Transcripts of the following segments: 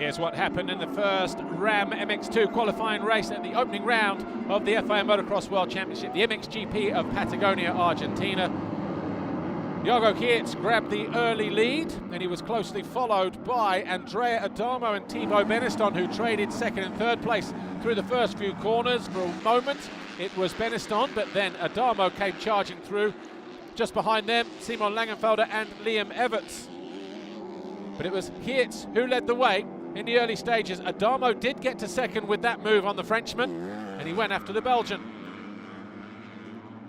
Here's what happened in the first Ram MX2 qualifying race at the opening round of the FIA Motocross World Championship, the MXGP of Patagonia, Argentina. Jago Geerts grabbed the early lead, and he was closely followed by Andrea Adamo and Thibaut Beniston, who traded second and third place through the first few corners. For a moment it was Beniston, but then Adamo came charging through. Just behind them, Simon Langenfelder and Liam Everts. But it was Geerts who led the way in the early stages. Adamo did get to second with that move on the Frenchman, and he went after the Belgian.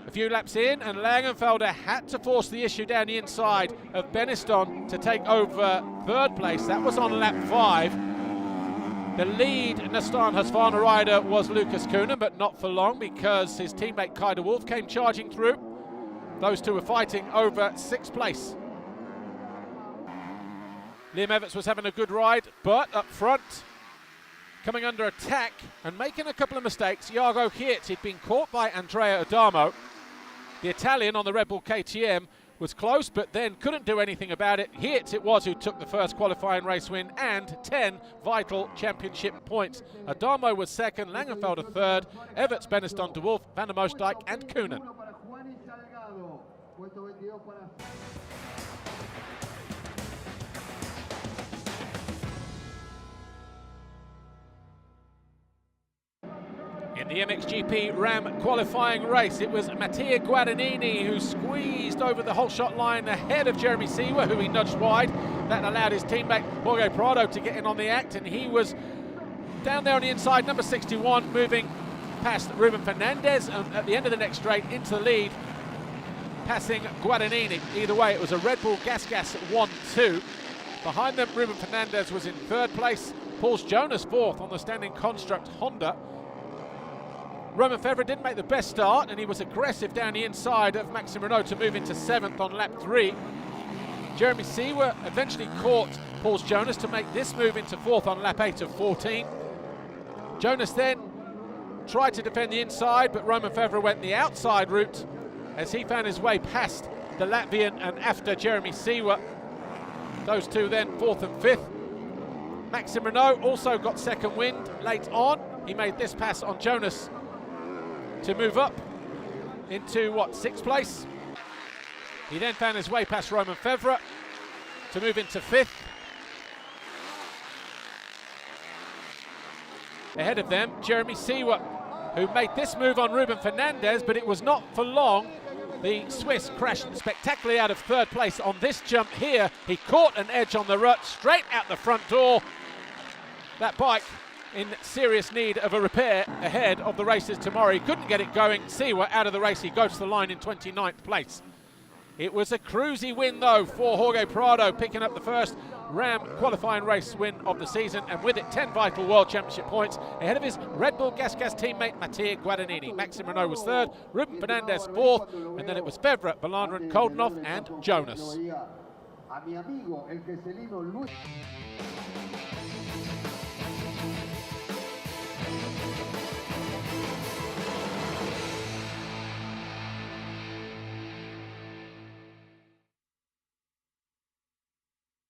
A few laps in, and Langenfelder had to force the issue down the inside of Beniston to take over third place. That was on lap 5. The lead Nastan Husqvarna rider was Lucas Koenen, but not for long, because his teammate Kai de Wolf came charging through. Those two were fighting over 6th place. Liam Everts was having a good ride, but up front, coming under attack and making a couple of mistakes, Jago Geerts. He'd been caught by Andrea Adamo. The Italian on the Red Bull KTM was close, but then couldn't do anything about it. Geerts it was who took the first qualifying race win and 10 vital championship points. Adamo was second, Langenfelder third, Everts, Beniston, de Wolf, Van der Moosdijk and Koenen. In the MXGP Ram qualifying race, it was Mattia Guadagnini who squeezed over the whole shot line ahead of Jeremy Seewer, who he nudged wide. That allowed his teammate Jorge Prado to get in on the act, and he was down there on the inside, number 61, moving past Ruben Fernandez, and at the end of the next straight into the lead, passing Guadagnini. Either way, it was a Red Bull Gas 1-2. Behind them, Ruben Fernandez was in third place, Paul Jonas fourth on the standing construct Honda. Romain Febvre didn't make the best start, and he was aggressive down the inside of Maxime Renaux to move into 7th on lap 3. Jeremy Seewer eventually caught Paul Jonas to make this move into 4th on lap 8 of 14. Jonas then tried to defend the inside, but Romain Febvre went the outside route as he found his way past the Latvian and after Jeremy Seewer. Those two then 4th and 5th. Maxime Renaux also got second wind late on. He made this pass on Jonas to move up into, 6th place. He then found his way past Romain Febvre to move into 5th. Ahead of them, Jeremy Seewer, who made this move on Ruben Fernandez, but it was not for long. The Swiss crashed spectacularly out of 3rd place on this jump here. He caught an edge on the rut, straight out the front door. That bike in serious need of a repair ahead of the races tomorrow. He couldn't get it going. Seewer out of the race. He goes to the line in 29th place. It was a cruisy win though for Jorge Prado, picking up the first Ram qualifying race win of the season, and with it 10 vital World Championship points ahead of his Red Bull Gas teammate Mattia Guadagnini. Maxime Renaux was 3rd, Ruben Fernandez 4th, and then it was Febvre, Balander, Koldenhoff and Jonas.